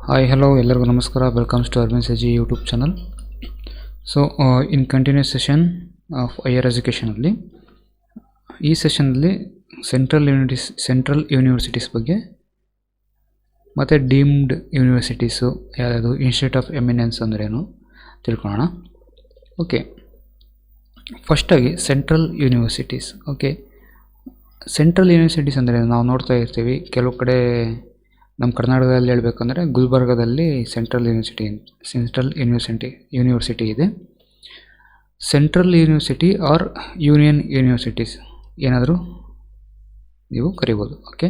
Hi, hello, ಎಲ್ಲರಿಗೂ ನಮಸ್ಕಾರ. Welcomes to Arvind Saji YouTube channel. So in continues session of higher ಎಜುಕೇಷನಲ್ಲಿ ಈ ಸೆಷನಲ್ಲಿ ಸೆಂಟ್ರಲ್ ಯೂನಿವರ್ಸಿಟೀಸ್ ಬಗ್ಗೆ ಮತ್ತು ಡೀಮ್ಡ್ ಯೂನಿವರ್ಸಿಟೀಸು ಯಾವುದು, ಇನ್ಸ್ಟಿಟ್ಯೂಟ್ ಆಫ್ ಎಮಿನೆನ್ಸ್ ಅಂದ್ರೇನು ತಿಳ್ಕೊಳ್ಳೋಣ. ಓಕೆ, ಫಸ್ಟಾಗಿ central universities. Okay, central universities ಅಂದರೆ ನಾವು ನೋಡ್ತಾ ಇರ್ತೀವಿ ಕೆಲವು ಕಡೆ. ನಮ್ಮ ಕರ್ನಾಟಕದಲ್ಲಿ ಹೇಳಬೇಕಂದ್ರೆ ಗುಲ್ಬರ್ಗದಲ್ಲಿ ಸೆಂಟ್ರಲ್ ಯೂನಿವರ್ಸಿಟಿ ಇದೆ. Central university or union universities ಏನಾದರೂ ನೀವು ಕರಿಬೋದು. Okay,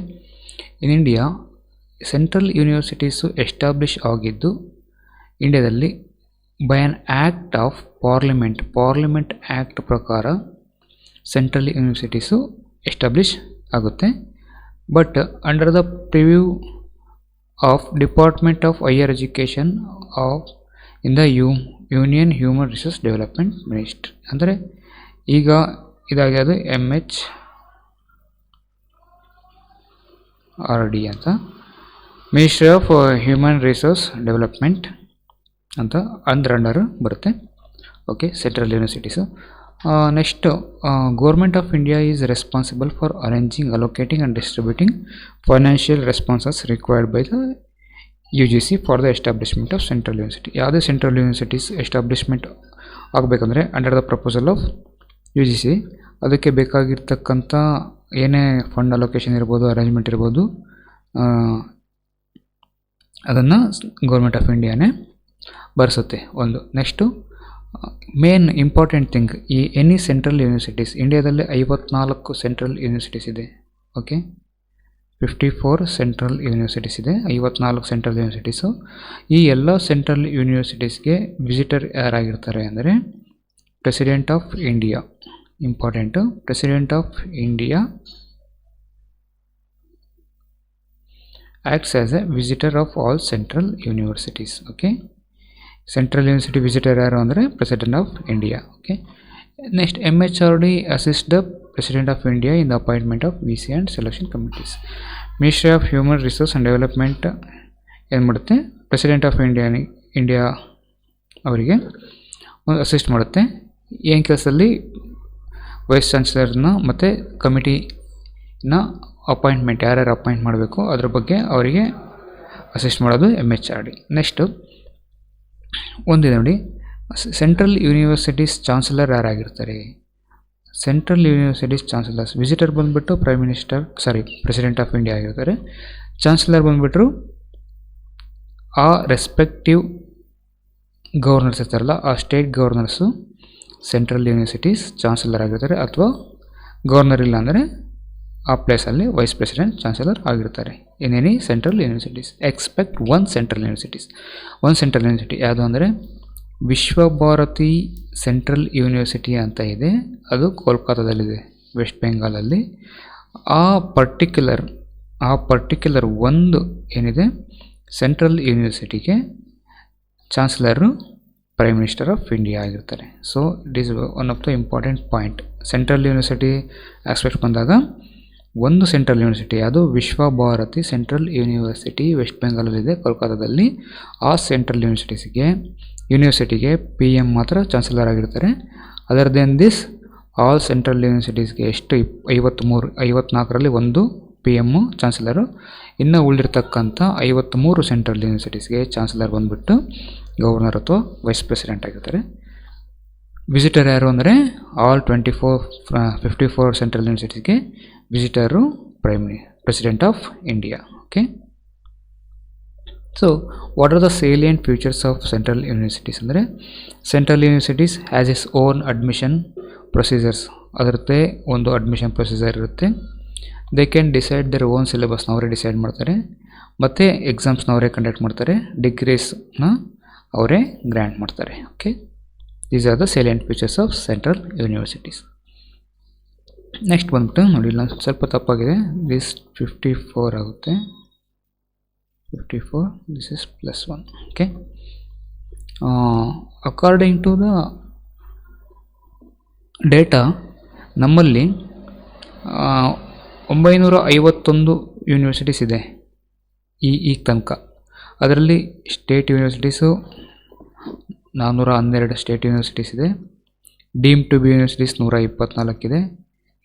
in India central universities establish ಆಗಿದ್ದು ಇಂಡಿಯಾದಲ್ಲಿ by an act of parliament act ಪ್ರಕಾರ ಸೆಂಟ್ರಲ್ ಯೂನಿವರ್ಸಿಟೀಸು ಎಸ್ಟಾಬ್ಲಿಷ್ ಆಗುತ್ತೆ. But under the preview of department of higher education of in the union human resource development ministry. ಅಂದರೆ ಈಗ ಇದಾಗ್ಯದು MHRD ಅಂತ, ministry of human resource development ಅಂತ under ಬರುತ್ತೆ. Okay, central universities. Next, government of India is responsible for arranging, allocating and distributing financial responses required by the UGC for the establishment of central university. ಯಾವುದೇ central universities establishment ಆಗಬೇಕಂದ್ರೆ under the proposal of UGC ಅದಕ್ಕೆ ಬೇಕಾಗಿರ್ತಕ್ಕಂಥ ಏನೇ fund allocation ಇರ್ಬೋದು, arrangement ಇರ್ಬೋದು, ಅದನ್ನು government of ಇಂಡಿಯಾನೇ ಬರೆಸುತ್ತೆ ಒಂದು. Next, main important thing, ಈ ಎನಿ ಸೆಂಟ್ರಲ್ ಯೂನಿವರ್ಸಿಟೀಸ್, ಇಂಡಿಯಾದಲ್ಲಿ 54 ಸೆಂಟ್ರಲ್ ಯೂನಿವರ್ಸಿಟೀಸ್ ಇದೆ. ಓಕೆ, 54 ಸೆಂಟ್ರಲ್ ಯೂನಿವರ್ಸಿಟೀಸ್ ಇದೆ, 54 ಸೆಂಟ್ರಲ್ ಯೂನಿವರ್ಸಿಟೀಸು. ಈ ಎಲ್ಲ ಸೆಂಟ್ರಲ್ ಯೂನಿವರ್ಸಿಟೀಸ್ಗೆ ವಿಸಿಟರ್ ಯಾರಾಗಿರ್ತಾರೆ ಅಂದರೆ president of India. Important, president of India acts as A visitor of all central universities. Okay, central university visitor ಯಾರು ಅಂದರೆ president of India. Okay, next, MHRD assist the president of India in the appointment of VC and selection committees. Ministry of human resource and development ಏನು ಮಾಡುತ್ತೆ, president of India ಅವರಿಗೆ ಒಂದು assist ಮಾಡುತ್ತೆ. ಏನು ಕೆಲಸದಲ್ಲಿ wise ಚಾನ್ಸಲರ್ನ ಮತ್ತು ಕಮಿಟಿನ ಅಪಾಯಿಂಟ್ಮೆಂಟ್ ಯಾರ್ಯಾರು appoint ಮಾಡಬೇಕು ಅದ್ರ ಬಗ್ಗೆ ಅವರಿಗೆ ಅಸಿಸ್ಟ್ ಮಾಡೋದು MHRD. ನೆಕ್ಸ್ಟು ಒಂದಿದೆ ನೋಡಿ, ಸೆಂಟ್ರಲ್ ಯೂನಿವರ್ಸಿಟೀಸ್ ಚಾನ್ಸಲರ್ ಯಾರಾಗಿರ್ತಾರೆ. ಸೆಂಟ್ರಲ್ ಯೂನಿವರ್ಸಿಟೀಸ್ ಚಾನ್ಸಲರ್ಸ್ ವಿಸಿಟರ್ ಬಂದುಬಿಟ್ಟು ಪ್ರೆಸಿಡೆಂಟ್ ಆಫ್ ಇಂಡಿಯಾ ಆಗಿರ್ತಾರೆ. ಚಾನ್ಸಲರ್ ಬಂದುಬಿಟ್ರು ಆ ರೆಸ್ಪೆಕ್ಟಿವ್ ಗವರ್ನರ್ಸ್ ಇರ್ತಾರಲ್ಲ, ಆ state governors central universities chancellor ಆಗಿರ್ತಾರೆ. ಅಥವಾ ಗವರ್ನರ್ ಇಲ್ಲ ಅಂದರೆ ಆ ಪ್ಲೇಸಲ್ಲಿ ವೈಸ್ ಪ್ರೆಸಿಡೆಂಟ್ ಚಾನ್ಸಲರ್ ಆಗಿರ್ತಾರೆ in any central universities expect one central university ಯಾವುದು ಅಂದರೆ ವಿಶ್ವಭಾರತಿ ಸೆಂಟ್ರಲ್ ಯೂನಿವರ್ಸಿಟಿ ಅಂತ ಇದೆ. ಅದು ಕೋಲ್ಕತ್ತಾದಲ್ಲಿದೆ, ವೆಸ್ಟ್ ಬೆಂಗಾಲಲ್ಲಿ. ಆ ಪರ್ಟಿಕ್ಯುಲರ್ ಒಂದು ಏನಿದೆ ಸೆಂಟ್ರಲ್ ಯೂನಿವರ್ಸಿಟಿಗೆ chancellor prime minister of India ಆಗಿರ್ತಾರೆ. So it is one of the important point. Central university aspect ಬಂದಾಗ ಒಂದು ಸೆಂಟ್ರಲ್ ಯೂನಿವರ್ಸಿಟಿ, ಅದು ವಿಶ್ವಭಾರತಿ ಸೆಂಟ್ರಲ್ ಯೂನಿವರ್ಸಿಟಿ ವೆಸ್ಟ್ ಬೆಂಗಾಲಲ್ಲಿದೆ, ಕೋಲ್ಕತ್ತಾದಲ್ಲಿ. ಆ ಸೆಂಟ್ರಲ್ ಯೂನಿವರ್ಸಿಟಿಗೆ PM ಮಾತ್ರ ಚಾನ್ಸಲರ್ ಆಗಿರ್ತಾರೆ. Other than this all central ಯೂನಿವರ್ಸಿಟೀಸ್ಗೆ ಎಷ್ಟು 54ರಲ್ಲಿ ಒಂದು PM ಚಾನ್ಸಲರು. ಇನ್ನು ಉಳಿದಿರ್ತಕ್ಕಂಥ 53 ಸೆಂಟ್ರಲ್ ಯೂನಿವರ್ಸಿಟೀಸ್ಗೆ ಚಾನ್ಸಲರ್ ಬಂದುಬಿಟ್ಟು ಗವರ್ನರ್ ಅಥವಾ ವೈಸ್ ಪ್ರೆಸಿಡೆಂಟ್ ಆಗಿರ್ತಾರೆ. ವಿಸಿಟರ್ ಯಾರು ಅಂದರೆ all 54 central ಯೂನಿವರ್ಸಿಟೀಸ್ಗೆ visitor president of India. Okay, so what are the salient futures of central universities ಅಂದರೆ central universities has its own admission procedures. ಅದರದ್ದೇ ಒಂದು ಅಡ್ಮಿಷನ್ ಪ್ರೊಸೀಜರ್ ಇರುತ್ತೆ. They can decide their own ಸಿಲೆಬಸ್ನ ಅವರೇ decide ಮಾಡ್ತಾರೆ, ಮತ್ತು ಎಕ್ಸಾಮ್ಸ್ನ ಅವರೇ conduct ಮಾಡ್ತಾರೆ, ಡಿಗ್ರೀಸ್ನ ಅವರೇ ಗ್ರ್ಯಾಂಟ್ ಮಾಡ್ತಾರೆ. Okay, these are the salient features of central universities. Next ಬಂದ್ಬಿಟ್ಟು ನೋಡಿ, ಇಲ್ಲ ಸ್ವಲ್ಪ ತಪ್ಪಾಗಿದೆ, ದಿಸ್ 54 ಆಗುತ್ತೆ, 54, this is +1. Okay, according to the data ನಮ್ಮಲ್ಲಿ 951 ಯೂನಿವರ್ಸಿಟೀಸ್ ಇದೆ ಈ ತನಕ. ಅದರಲ್ಲಿ ಸ್ಟೇಟ್ ಯೂನಿವರ್ಸಿಟೀಸು 412 ಸ್ಟೇಟ್ ಯೂನಿವರ್ಸಿಟೀಸ್ ಇದೆ. ಡೀಮ್ ಟು ಬಿ ಯೂನಿವರ್ಸಿಟೀಸ್ 124 ಇದೆ.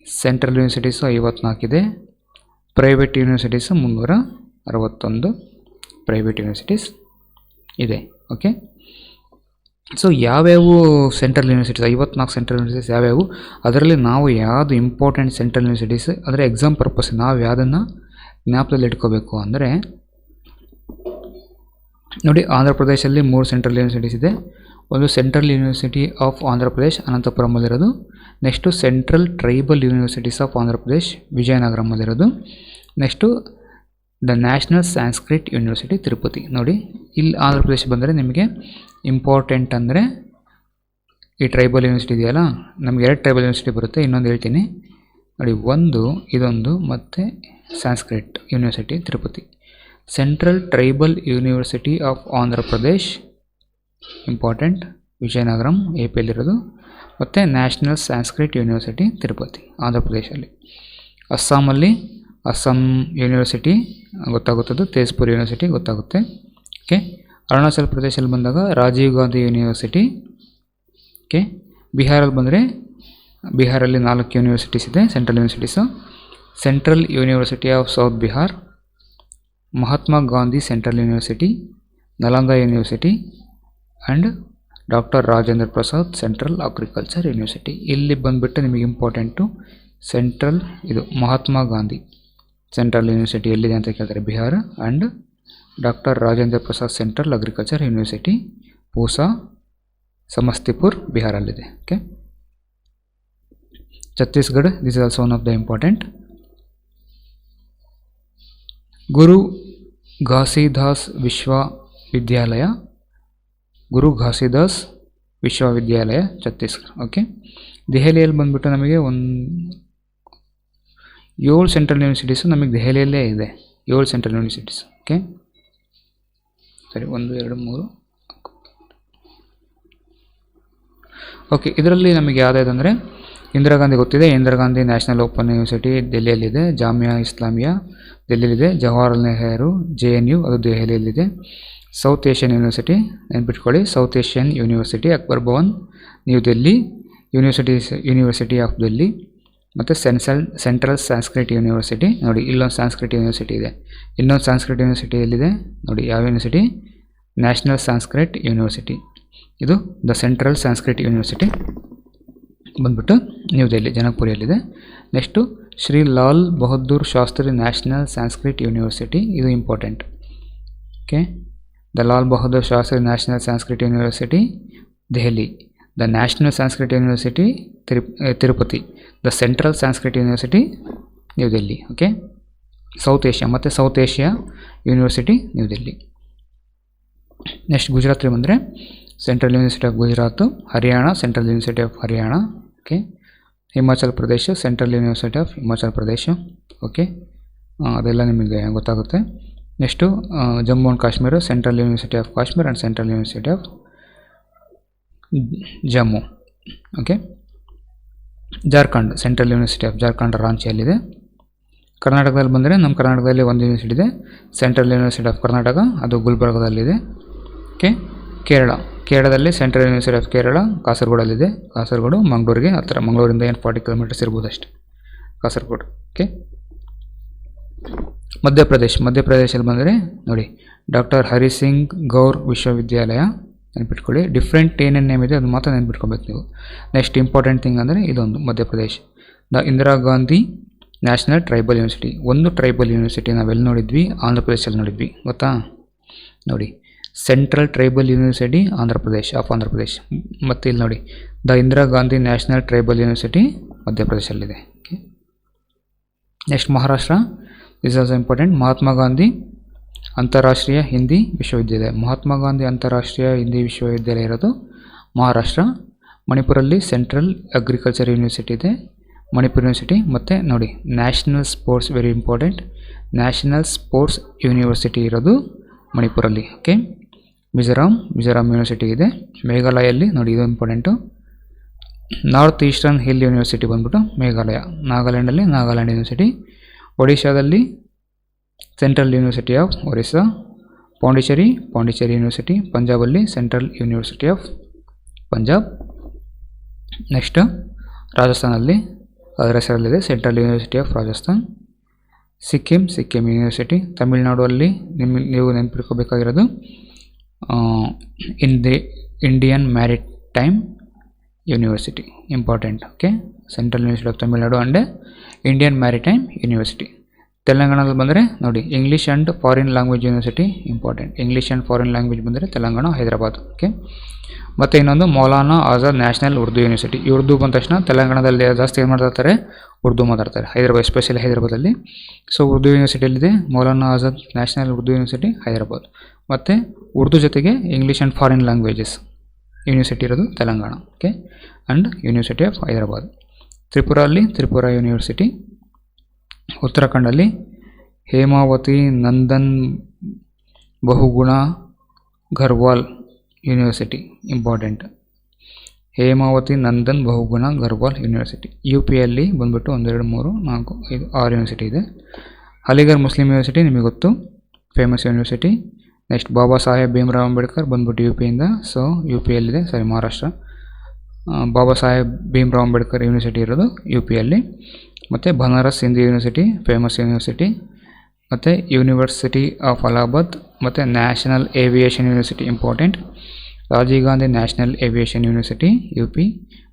ಸೆಂಟ್ರಲ್ ಯೂನಿವರ್ಸಿಟೀಸು 54 ಇದೆ. ಪ್ರೈವೇಟ್ ಯೂನಿವರ್ಸಿಟೀಸು 361 ಪ್ರೈವೇಟ್ ಯೂನಿವರ್ಸಿಟೀಸ್ ಇದೆ. ಓಕೆ, ಸೊ ಯಾವ್ಯಾವು ಸೆಂಟ್ರಲ್ ಯೂನಿವರ್ಸಿಟೀಸ್, 54 ಸೆಂಟ್ರಲ್ ಯೂನಿವರ್ಸಿಟೀಸ್ ಯಾವ್ಯಾವು, ಅದರಲ್ಲಿ ನಾವು ಯಾವುದು ಇಂಪಾರ್ಟೆಂಟ್ ಸೆಂಟ್ರಲ್ ಯೂನಿವರ್ಸಿಟೀಸ್ ಅಂದರೆ ಎಕ್ಸಾಮ್ ಪರ್ಪಸ್ ನಾವು ಯಾವುದನ್ನು ಜ್ಞಾಪಕದಲ್ಲಿ ಇಟ್ಕೋಬೇಕು ಅಂದರೆ ನೋಡಿ, ಆಂಧ್ರ ಪ್ರದೇಶಲ್ಲಿ 3 ಸೆಂಟ್ರಲ್ ಯೂನಿವರ್ಸಿಟೀಸ್ ಇದೆ. ಒಂದು central university of Andhra Pradesh ಅನಂತಪುರಮಲ್ಲಿರೋದು. Next central tribal universities of Andhra Pradesh ವಿಜಯನಗರಮಲ್ಲಿರೋದು. Next the national Sanskrit university Tirupati. ನೋಡಿ, ಇಲ್ಲಿ ಆಂಧ್ರ ಪ್ರದೇಶ ಬಂದರೆ ನಿಮಗೆ ಇಂಪಾರ್ಟೆಂಟ್ ಅಂದರೆ ಈ ಟ್ರೈಬಲ್ ಯೂನಿವರ್ಸಿಟಿ ಇದೆಯಲ್ಲ, ನಮಗೆ 2 ಟ್ರೈಬಲ್ ಯೂನಿವರ್ಸಿಟಿ ಬರುತ್ತೆ. ಇನ್ನೊಂದು ಹೇಳ್ತೀನಿ ನೋಡಿ, ಇದೊಂದು ಮತ್ತು Sanskrit university Tirupati. Central tribal university of Andhra Pradesh important, Vizianagaram AP-ಯಲ್ಲಿರೋದು. ಮತ್ತು ನ್ಯಾಷನಲ್ ಸಾಂಸ್ಕ್ರಿಟ್ ಯೂನಿವರ್ಸಿಟಿ ತಿರುಪತಿ ಆಂಧ್ರ ಪ್ರದೇಶಲ್ಲಿ. ಅಸ್ಸಾಂ ಯೂನಿವರ್ಸಿಟಿ ಗೊತ್ತಾಗುತ್ತದೆ, ತೇಜ್ಪುರ್ ಯೂನಿವರ್ಸಿಟಿ ಗೊತ್ತಾಗುತ್ತೆ. ಓಕೆ, ಅರುಣಾಚಲ ಪ್ರದೇಶದಲ್ಲಿ ಬಂದಾಗ ರಾಜೀವ್ ಗಾಂಧಿ ಯೂನಿವರ್ಸಿಟಿ. ಓಕೆ, ಬಿಹಾರಲ್ಲಿ ಬಂದರೆ ಬಿಹಾರಲ್ಲಿ 4 ಯೂನಿವರ್ಸಿಟೀಸ್ ಇದೆ, central universities. Central university of south Bihar, Mahatma Gandhi central university, Nalanda university and doctor Rajendra Prasad central agriculture university. ಇಲ್ಲಿ ಬಂದುಬಿಟ್ಟು ನಿಮಗೆ ಇಂಪಾರ್ಟೆಂಟು ಸೆಂಟ್ರಲ್ ಇದು ಮಹಾತ್ಮ ಗಾಂಧಿ ಸೆಂಟ್ರಲ್ ಯೂನಿವರ್ಸಿಟಿ ಎಲ್ಲಿದೆ ಅಂತ ಕೇಳ್ತಾರೆ, Bihar. And doctor Rajendra Prasad central agriculture university Pusa Samastipur ಬಿಹಾರಲ್ಲಿದೆ. Okay, Chhattisgarh, this is also one of the important. Guru Ghasidas Vishwavidyalaya, Guru Ghasidas ವಿಶ್ವವಿದ್ಯಾಲಯ Chhattisgarh. Okay, ದೆಹಲಿಯಲ್ಲಿ ಬಂದುಬಿಟ್ಟು ನಮಗೆ 7 ಸೆಂಟ್ರಲ್ ಯೂನಿವರ್ಸಿಟೀಸು ನಮಗೆ ದೆಹಲಿಯಲ್ಲೇ ಇದೆ, 7 ಸೆಂಟ್ರಲ್ ಯೂನಿವರ್ಸಿಟೀಸ್. ಓಕೆ, ಸರಿ, 1 2 3. ಓಕೆ, ಇದರಲ್ಲಿ ನಮಗೆ ಯಾವುದಾದಂದರೆ ಇಂದಿರಾ ಗಾಂಧಿ ಗೊತ್ತಿದೆ, Indira Gandhi national open university ದೆಹಲಿಯಲ್ಲಿದೆ. ಜಾಮಿಯಾ ಇಸ್ಲಾಮಿಯಾ ದೆಹಲಿಯಲ್ಲಿದೆ. ಜವಾಹರ್ಲಾಲ್ ನೆಹರು JNU ಅದು ದೆಹಲಿಯಲ್ಲಿದೆ. ಸೌತ್ ಏಷ್ಯನ್ ಯೂನಿವರ್ಸಿಟಿ ನೆನ್ಪಿಟ್ಕೊಳ್ಳಿ, south Asian university Akbar Bhavan new Delhi, university of Delhi. ಮತ್ತು ಸೆಂಟ್ರಲ್ ಸಾಂಸ್ಕ್ರಿಟ್ ಯೂನಿವರ್ಸಿಟಿ. ನೋಡಿ, ಇಲ್ಲೊಂದು ಸಾಂಸ್ಕ್ರಿಟ್ ಯೂನಿವರ್ಸಿಟಿ ಇದೆ. ಇನ್ನೊಂದು ಸಾಂಸ್ಕ್ರಿಟ್ ಯೂನಿವರ್ಸಿಟಿ ಎಲ್ಲಿದೆ ನೋಡಿ, ಯಾವ ಯೂನಿವರ್ಸಿಟಿ, ನ್ಯಾಷನಲ್ ಸಾಂಸ್ಕ್ರಿಟ್ ಯೂನಿವರ್ಸಿಟಿ. ಇದು ದ ಸೆಂಟ್ರಲ್ ಸಾಂಸ್ಕ್ರಿಟ್ ಯೂನಿವರ್ಸಿಟಿ ಬಂದ್ಬಿಟ್ಟು ನ್ಯೂ ದಿಲ್ಲಿ ಜನಕ್ಪುರಿಯಲ್ಲಿದೆ. Next Shri Lal Bahadur Shastri national Sanskrit university, ಇದು important. Okay, the Lal Bahadur Shastri national Sanskrit university Delhi, the national Sanskrit university Tirupati, the central Sanskrit university new Delhi. Okay, south Asia university new Delhi. Next ಗುಜರಾತ್ಗೆ ಬಂದರೆ central university of Gujarat, Haryana central university of Haryana. Okay, Himachal Pradesh central university of Himachal Pradesh. Okay, ಅದೆಲ್ಲ ನಿಮಗೆ ಗೊತ್ತಾಗುತ್ತೆ. Next Jammu and Kashmir central university of Kashmir and central university of Jammu. Okay, Jharkhand central university of Jharkhand ರಾಂಚಿಯಲ್ಲಿದೆ. ಕರ್ನಾಟಕದಲ್ಲಿ ಬಂದರೆ ನಮ್ಮ ಕರ್ನಾಟಕದಲ್ಲಿ ಒಂದು ಯೂನಿವರ್ಸಿಟಿ ಇದೆ, ಸೆಂಟ್ರಲ್ ಯೂನಿವರ್ಸಿಟಿ ಆಫ್ ಕರ್ನಾಟಕ, ಅದು ಗುಲ್ಬರ್ಗದಲ್ಲಿದೆ. ಓಕೆ, ಕೇರಳದಲ್ಲಿ ಸೆಂಟ್ರಲ್ ಯೂನಿವರ್ಸಿಟಿ ಆಫ್ ಕೇರಳ ಕಾಸರಗೋಡಲ್ಲಿದೆ. ಕಾಸರಗೋಡು ಮಂಗಳೂರಿಗೆ ಹತ್ತಿರ, ಮಂಗಳೂರಿಂದ 40 ಕಿಲೋಮೀಟರ್ಸ್ ಇರ್ಬೋದು ಅಷ್ಟೇ ಕಾಸರಗೋಡು. ಓಕೆ, ಮಧ್ಯಪ್ರದೇಶಲ್ಲಿ ಬಂದರೆ ನೋಡಿ, ಡಾಕ್ಟರ್ ಹರಿಸಿಂಗ್ ಗೌರ್ ವಿಶ್ವವಿದ್ಯಾಲಯ ನೆನ್ಪಿಟ್ಕೊಳ್ಳಿ. ಡಿಫ್ರೆಂಟ್ ಏನೇನು ನೇಮ್ ಇದೆ ಅದು ಮಾತ್ರ ನೆನ್ಪಿಟ್ಕೊಬೇಕು ನೀವು. ನೆಕ್ಸ್ಟ್ ಇಂಪಾರ್ಟೆಂಟ್ ಥಿಂಗ್ ಅಂದರೆ ಇದೊಂದು Madhya Pradesh, the Indira Gandhi national tribal university. ಒಂದು ಟ್ರೈಬಲ್ ಯೂನಿವರ್ಸಿಟಿ ನಾವೆಲ್ಲಿ ನೋಡಿದ್ವಿ, ಆಂಧ್ರ ಪ್ರದೇಶದಲ್ಲಿ ನೋಡಿದ್ವಿ, ಗೊತ್ತಾ ನೋಡಿ, central tribal university Andhra Pradesh. ಮತ್ತು ಇಲ್ಲಿ ನೋಡಿ, the Indira Gandhi national tribal university ಮಧ್ಯಪ್ರದೇಶಲ್ಲಿದೆ. Okay, next Maharashtra, this also important. Mahatma Gandhi ಅಂತಾರಾಷ್ಟ್ರೀಯ ಹಿಂದಿ ವಿಶ್ವವಿದ್ಯಾಲಯ, ಮಹಾತ್ಮ ಗಾಂಧಿ ಅಂತಾರಾಷ್ಟ್ರೀಯ ಹಿಂದಿ ವಿಶ್ವವಿದ್ಯಾಲಯ ಇರೋದು ಮಹಾರಾಷ್ಟ್ರ. ಮಣಿಪುರಲ್ಲಿ ಸೆಂಟ್ರಲ್ ಅಗ್ರಿಕಲ್ಚರ್ ಯೂನಿವರ್ಸಿಟಿ ಇದೆ, ಮಣಿಪುರ್ ಯೂನಿವರ್ಸಿಟಿ. ಮತ್ತು ನೋಡಿ, national sports, very important, national sports university ಇರೋದು ಮಣಿಪುರಲ್ಲಿ. ಓಕೆ, ಮಿಜೋರಾಂ ಯೂನಿವರ್ಸಿಟಿ ಇದೆ. ಮೇಘಾಲಯಲ್ಲಿ ನೋಡಿ, ಇದು important, north eastern hill university ಬಂದ್ಬಿಟ್ಟು ಮೇಘಾಲಯ. ನಾಗಾಲ್ಯಾಂಡಲ್ಲಿ ನಾಗಾಲ್ಯಾಂಡ್ ಯೂನಿವರ್ಸಿಟಿ. ಒಡಿಶಾದಲ್ಲಿ central university of Orissa. Pondicherry university, ಪಂಜಾಬಲ್ಲಿ central university of Punjab. Next ರಾಜಸ್ಥಾನಲ್ಲಿ ಅದರ ಹೆಸರಲ್ಲಿದೆ central university of Rajasthan. Sikkim university. ತಮಿಳುನಾಡುವಲ್ಲಿ ನೀವು ನೆನಪಿಟ್ಕೋಬೇಕಾಗಿರೋದು Indian maritime university, important. Okay, central university of Tamil Nadu and Indian maritime university. ತೆಲಂಗಾಣದಲ್ಲಿ ಬಂದರೆ ನೋಡಿ English and foreign language university, important. English and foreign language ಬಂದರೆ ತೆಲಂಗಾಣ, ಹೈದರಾಬಾದ್. ಓಕೆ, ಮತ್ತು ಇನ್ನೊಂದು ಮೌಲಾನಾ ಆಜಾದ್ ನ್ಯಾಷನಲ್ ಉರ್ದು ಯೂನಿವರ್ಸಿಟಿ. ಈ ಉರ್ದು ಬಂದ ತಕ್ಷಣ ತೆಲಂಗಾಣದಲ್ಲಿ ಜಾಸ್ತಿ ಏನು ಮಾತಾಡ್ತಾರೆ, ಉರ್ದು ಮಾತಾಡ್ತಾರೆ. ಹೈದರಾಬಾದ್, ಎಸ್ಪೆಷಲಿ ಹೈದರಾಬಾದಲ್ಲಿ. ಸೊ ಉರ್ದು ಯೂನಿವರ್ಸಿಟಿಯಲ್ಲಿದೆ ಮೌಲಾನಾ ಆಜಾದ್ ನ್ಯಾಷನಲ್ ಉರ್ದು ಯೂನಿವರ್ಸಿಟಿ, ಹೈದರಾಬಾದ್. ಮತ್ತು ಉರ್ದು ಜೊತೆಗೆ English and foreign languages university ಇರೋದು Telangana. Okay, and university of Hyderabad. Tripura university. ಉತ್ತರಾಖಂಡಲ್ಲಿ Hemavati Nandan Bahuguna Garhwal university, important. Hemavati Nandan Bahuguna Garhwal university. U ಪಿಯಲ್ಲಿ ಬಂದುಬಿಟ್ಟು 1 2 3 4 5 6 ಯೂನಿವರ್ಸಿಟಿ ಇದೆ. ಅಲಿಗಢ್ ಮುಸ್ಲಿಂ ಯೂನಿವರ್ಸಿಟಿ ನಿಮಗೆ ಗೊತ್ತು, famous university. Next Baba Saheb Bhimrao Ambedkar ಬಂದ್ಬಿಟ್ಟು ಯು ಪಿಯಿಂದ, ಸೊ ಯು ಪಿಯಲ್ಲಿದೆ, ಮಹಾರಾಷ್ಟ್ರ. ಬಾಬಾ ಸಾಹೇಬ್ ಭೀಮ್ರಾವ್ ಅಂಬೇಡ್ಕರ್ ಯೂನಿವರ್ಸಿಟಿ ಇರೋದು ಯು ಪಿಯಲ್ಲಿ. ಮತ್ತು Banaras Hindu university, famous university. ಮತ್ತು ಯೂನಿವರ್ಸಿಟಿ ಆಫ್ ಅಲಹಾಬಾದ್ ಮತ್ತು national aviation university, important. Rajiv Gandhi national aviation university U P.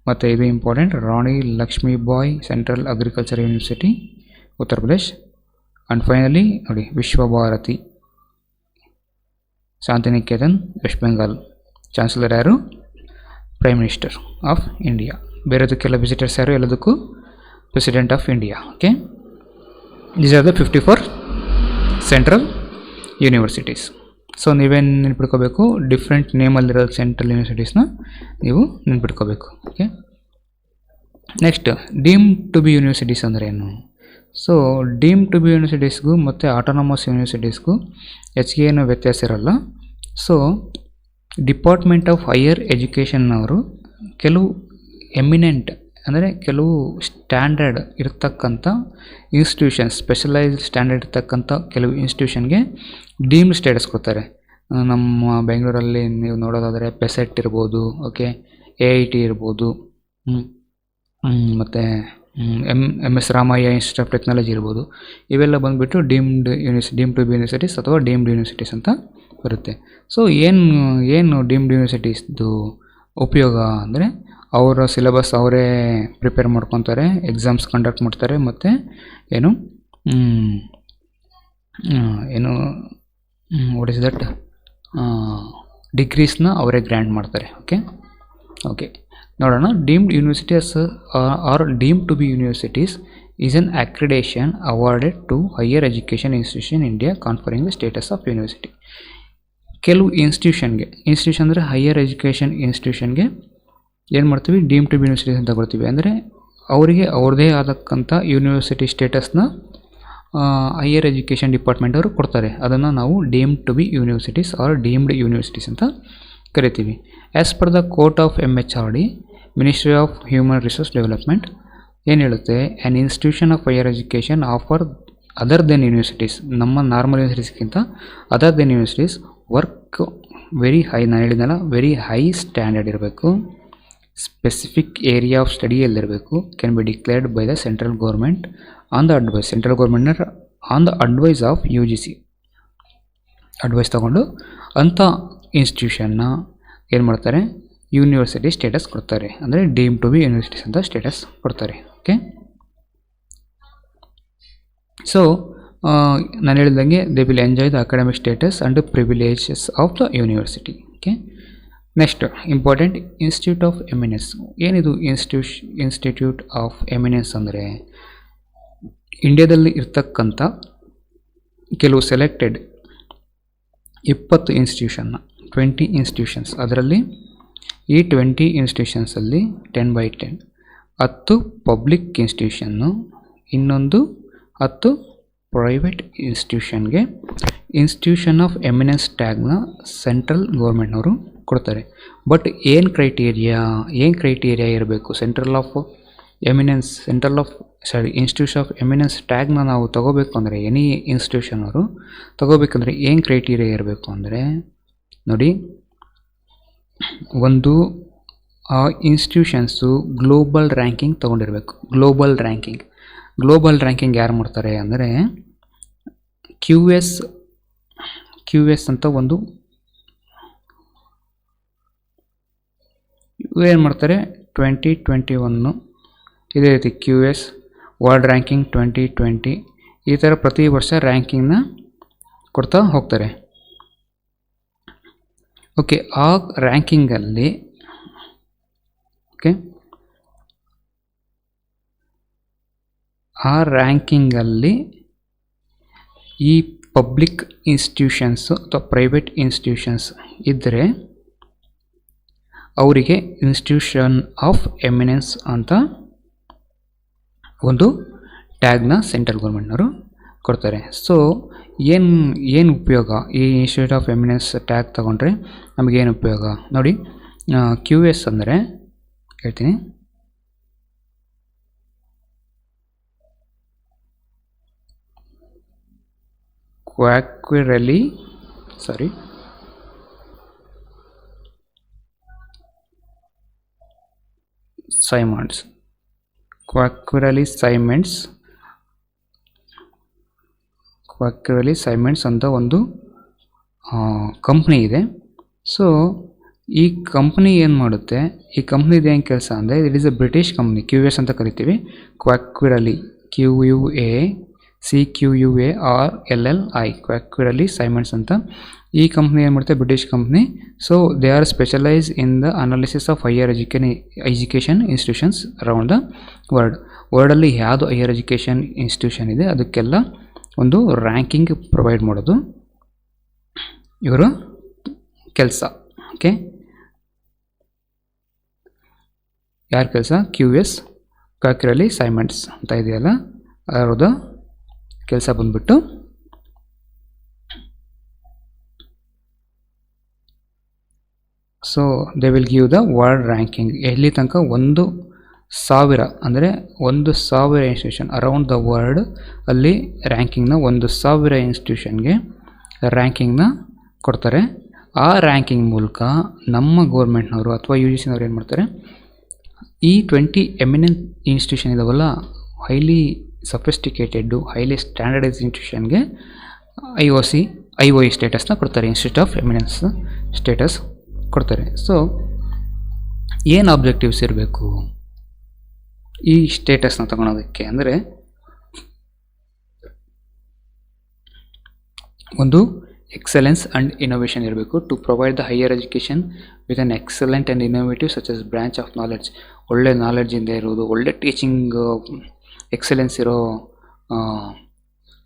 ಮತ್ತು ಇದು important, Rani Lakshmibai central agriculture university, Uttar Pradesh. And finally ನೋಡಿ ವಿಶ್ವಭಾರತಿ ಶಾಂತಿನಿಕೇತನ್, ವೆಸ್ಟ್ ಬೆಂಗಾಲ್. ಚಾನ್ಸಲರ್ ಯಾರು? Prime minister of India. ಬೇರೆದಕ್ಕೆಲ್ಲ ವಿಸಿಟರ್ಸ್ ಯಾರು? ಎಲ್ಲದಕ್ಕೂ president of India. Okay, these are the 54 central universities. So ನೀವೇನು ನೆನ್ಪಿಟ್ಕೋಬೇಕು, different ನೇಮಲ್ಲಿರೋ ಸೆಂಟ್ರಲ್ ಯೂನಿವರ್ಸಿಟೀಸ್ನ ನೀವು ನೆನ್ಪಿಟ್ಕೋಬೇಕು. Okay, next deem to be universities ಅಂದರೆ ಏನು? ಸೊ ಡೀಮ್ ಟು ಬಿ ಯೂನಿವರ್ಸಿಟೀಸ್ಗೂ ಮತ್ತು ಆಟೋನಮಸ್ ಯೂನಿವರ್ಸಿಟೀಸ್ಗೂ ಹೆಚ್ಚಿಗೆ ಏನು ವ್ಯತ್ಯಾಸ ಇರಲ್ಲ. ಸೊ ಡಿಪಾರ್ಟ್ಮೆಂಟ್ ಆಫ್ ಹೈಯರ್ ಎಜುಕೇಷನ್ನವರು ಕೆಲವು ಎಮಿನೆಂಟ್ ಅಂದರೆ ಕೆಲವು ಸ್ಟ್ಯಾಂಡರ್ಡ್ ಇರ್ತಕ್ಕಂಥ ಇನ್ಸ್ಟಿಟ್ಯೂಷನ್, ಸ್ಪೆಷಲೈಸ್ಡ್ ಸ್ಟ್ಯಾಂಡರ್ಡ್ ಇರ್ತಕ್ಕಂಥ ಕೆಲವು ಇನ್ಸ್ಟಿಟ್ಯೂಷನ್ಗೆ ಡೀಮ್ಡ್ ಸ್ಟೇಟಸ್ ಕೊಡ್ತಾರೆ. ನಮ್ಮ ಬೆಂಗಳೂರಲ್ಲಿ ನೀವು ನೋಡೋದಾದರೆ ಪೆಸೆಟ್ ಇರ್ಬೋದು, ಓಕೆ, AIT ಇರ್ಬೋದು, ಮತ್ತು MS Ramaiah institute of technology ಇರ್ಬೋದು. ಇವೆಲ್ಲ ಬಂದುಬಿಟ್ಟು ಡೀಮ್ ಟು ಬಿ ಯೂನಿವರ್ಸಿಟೀಸ್ ಅಥವಾ ಡೀಮ್ಡ್ ಯೂನಿವರ್ಸಿಟೀಸ್ ಅಂತ ಬರುತ್ತೆ. ಸೊ ಏನು ಡೀಮ್ಡ್ ಯೂನಿವರ್ಸಿಟೀಸ್ದು ಉಪಯೋಗ ಅಂದರೆ ಅವರ ಸಿಲೆಬಸ್ ಅವರೇ ಪ್ರಿಪೇರ್ ಮಾಡ್ಕೊತಾರೆ, ಎಕ್ಸಾಮ್ಸ್ ಕಂಡಕ್ಟ್ ಮಾಡ್ತಾರೆ, ಮತ್ತು ಏನು ವಾಟ್ ಇಸ್ ದಟ್ ಡಿಗ್ರೀಸ್ನ ಅವರೇ ಗ್ರ್ಯಾಂಟ್ ಮಾಡ್ತಾರೆ. ಓಕೆ ನೋಡೋಣ. Deemed universities are deem to be universities is an accreditation awarded to higher education institution India conferring the status of university. ಕೆಲವು ಇನ್ಸ್ಟಿಟ್ಯೂಷನ್ಗೆ, ಇನ್ಸ್ಟಿಟ್ಯೂಷನ್ ಅಂದರೆ ಹೈಯರ್ ಎಜುಕೇಷನ್ ಇನ್ಸ್ಟಿಟ್ಯೂಷನ್ಗೆ ಏನು ಮಾಡ್ತೀವಿ, ಡೀಮ್ ಟು ಬಿ ಯೂನಿವರ್ಸಿಟೀಸ್ ಅಂತ ಕೊಡ್ತೀವಿ. ಅಂದರೆ ಅವರಿಗೆ ಅವ್ರದ್ದೇ ಆದಕ್ಕಂಥ ಯೂನಿವರ್ಸಿಟಿ ಸ್ಟೇಟಸ್ನ ಹೈಯರ್ ಎಜುಕೇಷನ್ ಡಿಪಾರ್ಟ್ಮೆಂಟ್ ಅವರು ಕೊಡ್ತಾರೆ. ಅದನ್ನು ನಾವು deem to be universities are deemed universities ಅಂತ ಕರಿತೀವಿ. As per the court of MHRD, ministry of human resource development ಏನು ಹೇಳುತ್ತೆ, an institution of higher education offer other than universities, ನಮ್ಮ ನಾರ್ಮಲ್ ಯೂನಿವರ್ಸಿಟೀಸ್ಗಿಂತ other than universities work very high, ನಾನು ಹೇಳಿದ್ನಲ್ಲ very high standard ಇರಬೇಕು, specific area of ಸ್ಟಡಿಯಲ್ಲಿರಬೇಕು, can be declared by the central government on the advice, central government on the advice of UGC advice ತೊಗೊಂಡು ಅಂಥ ಇನ್ಸ್ಟಿಟ್ಯೂಷನ್ನ ಏನು ಮಾಡ್ತಾರೆ, ಯೂನಿವರ್ಸಿಟಿ ಸ್ಟೇಟಸ್ ಕೊಡ್ತಾರೆ. ಅಂದರೆ ಡೀಮ್ ಟು ಬಿ ಯೂನಿವರ್ಸಿಟೀಸ್ ಅಂತ ಸ್ಟೇಟಸ್ ಕೊಡ್ತಾರೆ. ಓಕೆ, ಸೊ ನಾನು ಹೇಳಿದಂಗೆ they will enjoy the academic status and privileges of the university. Okay, next important institute of eminence. ಏನಿದು ಇನ್ಸ್ಟಿಟ್ಯೂಟ್ ಆಫ್ ಎಮಿನೆನ್ಸ್ ಅಂದರೆ ಇಂಡಿಯಾದಲ್ಲಿ ಇರ್ತಕ್ಕಂಥ ಕೆಲವು ಸೆಲೆಕ್ಟೆಡ್ 20 ಇನ್ಸ್ಟಿಟ್ಯೂಷನ್ನ, 20 ಇನ್ಸ್ಟಿಟ್ಯೂಷನ್ಸ್, ಅದರಲ್ಲಿ ಈ 20 ಇನ್ಸ್ಟಿಟ್ಯೂಷನ್ಸಲ್ಲಿ 10/10 10 ಪಬ್ಲಿಕ್ ಇನ್ಸ್ಟಿಟ್ಯೂಷನ್ನು, ಇನ್ನೊಂದು 10 ಪ್ರೈವೇಟ್ ಇನ್ಸ್ಟಿಟ್ಯೂಷನ್ಗೆ ಇನ್ಸ್ಟಿಟ್ಯೂಷನ್ ಆಫ್ ಎಮಿನೆನ್ಸ್ ಟ್ಯಾಗ್ನ ಸೆಂಟ್ರಲ್ ಗೌರ್ಮೆಂಟ್ನವರು ಕೊಡ್ತಾರೆ. ಬಟ್ ಏನು ಕ್ರೈಟೀರಿಯಾ ಇರಬೇಕು, central of eminence institution of eminence ಟ್ಯಾಗ್ನ ನಾವು ತೊಗೋಬೇಕು ಅಂದರೆ ಎನಿ ಇನ್ಸ್ಟಿಟ್ಯೂಷನ್ ಅವರು ತೊಗೋಬೇಕಂದ್ರೆ ಏನು ಕ್ರೈಟೀರಿಯಾ ಇರಬೇಕು ಅಂದರೆ ನೋಡಿ, ಒಂದು ಆ ಇನ್ಸ್ಟಿಟ್ಯೂಷನ್ಸು ಗ್ಲೋಬಲ್ ರ್ಯಾಂಕಿಂಗ್ ತೊಗೊಂಡಿರಬೇಕು. ಗ್ಲೋಬಲ್ ರ್ಯಾಂಕಿಂಗ್ ಯಾರು ಮಾಡ್ತಾರೆ ಅಂದರೆ ಕ್ಯೂ ಎಸ್ ಅಂತ ಒಂದು ಏನು ಮಾಡ್ತಾರೆ 2021 ಇದೇ ರೀತಿ ಕ್ಯೂ ಎಸ್ ವರ್ಲ್ಡ್ ರ್ಯಾಂಕಿಂಗ್ 2020 ಈ ಥರ ಪ್ರತಿ ವರ್ಷ ರ್ಯಾಂಕಿಂಗ್ನ ಕೊಡ್ತಾ ಹೋಗ್ತಾರೆ. ಓಕೆ, ಆ ರ್ಯಾಂಕಿಂಗಲ್ಲಿ ಈ ಪಬ್ಲಿಕ್ ಇನ್ಸ್ಟಿಟ್ಯೂಷನ್ಸ್ ಅಥವಾ ಪ್ರೈವೇಟ್ ಇನ್ಸ್ಟಿಟ್ಯೂಷನ್ಸ್ ಇದ್ದರೆ ಅವರಿಗೆ ಇನ್ಸ್ಟಿಟ್ಯೂಷನ್ ಆಫ್ ಎಮಿನೆನ್ಸ್ ಅಂತ ಒಂದು ಟ್ಯಾಗ್ನ ಸೆಂಟ್ರಲ್ ಗೌರ್ಮೆಂಟ್ನವರು ಕೊಡ್ತಾರೆ. ಸೊ ಏನು ಉಪಯೋಗ ಈ ಇನ್ಸ್ಟಿಟ್ಯೂಟ್ ಆಫ್ ಎಮಿನೆನ್ಸ್ ಟ್ಯಾಗ್ ತಗೊಂಡ್ರೆ ನಮಗೇನು ಉಪಯೋಗ ನೋಡಿ. ಕ್ಯೂ ಎಸ್ ಅಂದರೆ ಹೇಳ್ತೀನಿ, ಕ್ವಾಕ್ವಿರಲಿ ಸೈಮೆಂಟ್ಸ್ ಅಂತ ಒಂದು ಕಂಪ್ನಿ ಇದೆ. ಸೊ ಈ ಕಂಪ್ನಿ ಏನು ಮಾಡುತ್ತೆ, ಈ ಕಂಪ್ನಿದು ಏನು ಕೆಲಸ ಅಂದರೆ it is a British company, Q S ಅಂತ ಕರಿತೀವಿ. ಕ್ವಾಕ್ವಿರಲಿ QUARLLI ಕ್ವಾಕ್ವಿರಲಿ ಸೈಮೆಂಟ್ಸ್ ಅಂತ ಈ ಕಂಪ್ನಿ ಏನು ಮಾಡುತ್ತೆ, British company. So they are specialise in the analysis of higher education institutions around the ವರ್ಲ್ಡಲ್ಲಿ ಯಾವುದು ಹೈಯರ್ ಎಜುಕೇಷನ್ ಇನ್ಸ್ಟಿಟ್ಯೂಷನ್ ಇದೆ ಅದಕ್ಕೆಲ್ಲ ಒಂದು ರ್ಯಾಂಕಿಂಗ್ ಪ್ರೊವೈಡ್ ಮಾಡೋದು ಇವರ ಕೆಲಸ. ಓಕೆ, ಯಾರ ಕೆಲಸ? ಕ್ಯೂ ಎಸ್ ಕ್ವಾಕ್ವಿರಲಿ ಸೈಮೆಂಟ್ಸ್ ಅಂತ ಇದೆಯಲ್ಲ ಅದರದ್ದು ಕೆಲಸ ಬಂದ್ಬಿಟ್ಟು so they will give the world ranking. ಎಲ್ಲಿ ತನಕ 1,000 ಅಂದರೆ 1,000 ಇನ್ಸ್ಟಿಟ್ಯೂಷನ್ ಅರೌಂಡ್ ದ ವರ್ಲ್ಡ್ ಅಲ್ಲಿ ರ್ಯಾಂಕಿಂಗ್ನ 1,000 ಇನ್ಸ್ಟಿಟ್ಯೂಷನ್ಗೆ ರ್ಯಾಂಕಿಂಗ್ನ ಕೊಡ್ತಾರೆ. ಆ ರ್ಯಾಂಕಿಂಗ್ ಮೂಲಕ ನಮ್ಮ ಗೌರ್ಮೆಂಟ್ನವರು ಅಥವಾ UGCನವ್ರು ಏನು ಮಾಡ್ತಾರೆ, ಈ 20 ಎಮಿನೆಂಟ್ ಇನ್ಸ್ಟಿಟ್ಯೂಷನ್ ಇದಾವಲ್ಲ, ಹೈಲಿ ಸಫಿಸ್ಟಿಕೇಟೆಡ್ಡು ಹೈಲಿ ಸ್ಟ್ಯಾಂಡರ್ಡೈಸ್ ಇನ್ಸ್ಟಿಟ್ಯೂಷನ್ಗೆ IOE ಸ್ಟೇಟಸ್ನ ಕೊಡ್ತಾರೆ, ಇನ್ಸ್ಟಿಟ್ಯೂಟ್ ಆಫ್ ಎಮಿನೆನ್ಸ್ ಸ್ಟೇಟಸ್ ಕೊಡ್ತಾರೆ. ಸೊ ಏನು ಆಬ್ಜೆಕ್ಟಿವ್ಸ್ ಇರಬೇಕು ಈ ಸ್ಟೇಟಸ್ನ ತಗೊಳೋದಕ್ಕೆ ಅಂದರೆ, ಒಂದು ಎಕ್ಸಲೆನ್ಸ್ ಆ್ಯಂಡ್ ಇನೋವೇಷನ್ ಇರಬೇಕು. To provide the higher education with an excellent and innovative such as branch of knowledge. ಒಳ್ಳೆ ನಾಲೆಡ್ಜಿಂದ ಇರೋದು, ಒಳ್ಳೆ ಟೀಚಿಂಗ್ ಎಕ್ಸಲೆನ್ಸ್ ಇರೋ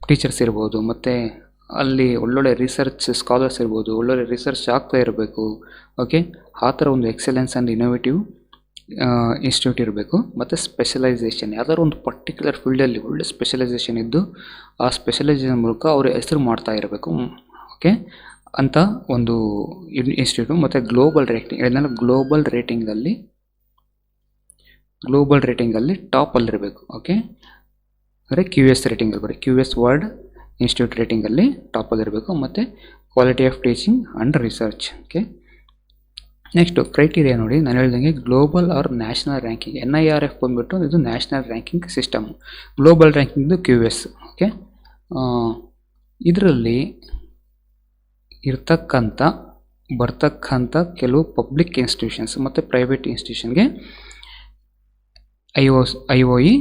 ಟೀಚರ್ಸ್ ಇರ್ಬೋದು, ಮತ್ತು ಅಲ್ಲಿ ಒಳ್ಳೊಳ್ಳೆ ರಿಸರ್ಚ್ ಸ್ಕಾಲರ್ಸ್ ಇರ್ಬೋದು, ಒಳ್ಳೊಳ್ಳೆ ರಿಸರ್ಚ್ ಆಗ್ತಾ ಇರಬೇಕು. ಓಕೆ, ಆ ಥರ ಒಂದು ಎಕ್ಸಲೆನ್ಸ್ ಆ್ಯಂಡ್ ಇನೋವೇಟಿವ್ ಇನ್ಸ್ಟಿಟ್ಯೂಟ್ ಇರಬೇಕು. ಮತ್ತು ಸ್ಪೆಷಲೈಸೇಷನ್, ಯಾವ್ದಾದ್ರು ಒಂದು ಪರ್ಟಿಕ್ಯುಲರ್ ಫೀಲ್ಡಲ್ಲಿ ಒಳ್ಳೆ ಸ್ಪೆಷಲೈಸೇಷನ್ ಇದ್ದು ಆ ಸ್ಪೆಷಲೈಸೇಷನ್ ಮೂಲಕ ಅವ್ರ ಹೆಸರು ಮಾಡ್ತಾ ಇರಬೇಕು. ಓಕೆ ಅಂತ ಒಂದು ಇನ್ಸ್ಟಿಟ್ಯೂಟು. ಮತ್ತು ಗ್ಲೋಬಲ್ ರೇಟಿಂಗಲ್ಲಿ ಟಾಪಲ್ಲಿರಬೇಕು. ಓಕೆ, ಅಂದರೆ QS ರೇಟಿಂಗಲ್ಲಿ ಬರೀ QS ವರ್ಲ್ಡ್ ಇನ್ಸ್ಟಿಟ್ಯೂಟ್ ರೇಟಿಂಗಲ್ಲಿ ಟಾಪಲ್ಲಿರಬೇಕು. ಮತ್ತು quality of teaching and research. Okay, next criteria ನೋಡಿ, ನಾನು ಹೇಳ್ದಂಗೆ global or national ranking. NIRF ಬಂದುಬಿಟ್ಟು ಇದು ನ್ಯಾಷನಲ್ ರ್ಯಾಂಕಿಂಗ್ ಸಿಸ್ಟಮ್, ಗ್ಲೋಬಲ್ ರ್ಯಾಂಕಿಂಗ್ದು QS. ಓಕೆ, ಇದರಲ್ಲಿ ಬರ್ತಕ್ಕಂಥ ಕೆಲವು ಪಬ್ಲಿಕ್ ಇನ್ಸ್ಟಿಟ್ಯೂಷನ್ಸ್ ಮತ್ತು ಪ್ರೈವೇಟ್ ಇನ್ಸ್ಟಿಟ್ಯೂಷನ್ಗೆ IOE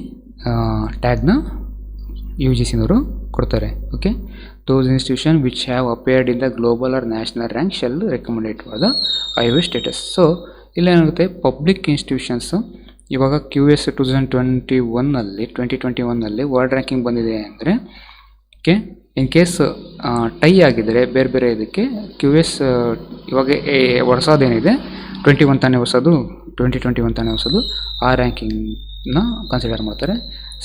ಟ್ಯಾಗ್ನ UGCನವರು ಕೊಡ್ತಾರೆ. Okay, those institution which have appeared in the global or national rank shall recommended for the IOE status. So ಇಲ್ಲೇನಾಗುತ್ತೆ, ಪಬ್ಲಿಕ್ ಇನ್ಸ್ಟಿಟ್ಯೂಷನ್ಸ್ ಇವಾಗ QS 2021ನಲ್ಲಿ ವರ್ಲ್ಡ್ ರ್ಯಾಂಕಿಂಗ್ ಬಂದಿದೆ ಅಂದರೆ, ಓಕೆ, ಇನ್ ಕೇಸ್ ಟೈ ಆಗಿದ್ದರೆ ಬೇರೆ ಬೇರೆ ಇದಕ್ಕೆ QS ಇವಾಗ ಹೊಸದೇನಿದೆ 2021 ತಾನೇ ಹೊಸದು ಆ ರ್ಯಾಂಕಿಂಗ್ನ ಕನ್ಸಿಡರ್ ಮಾಡ್ತಾರೆ.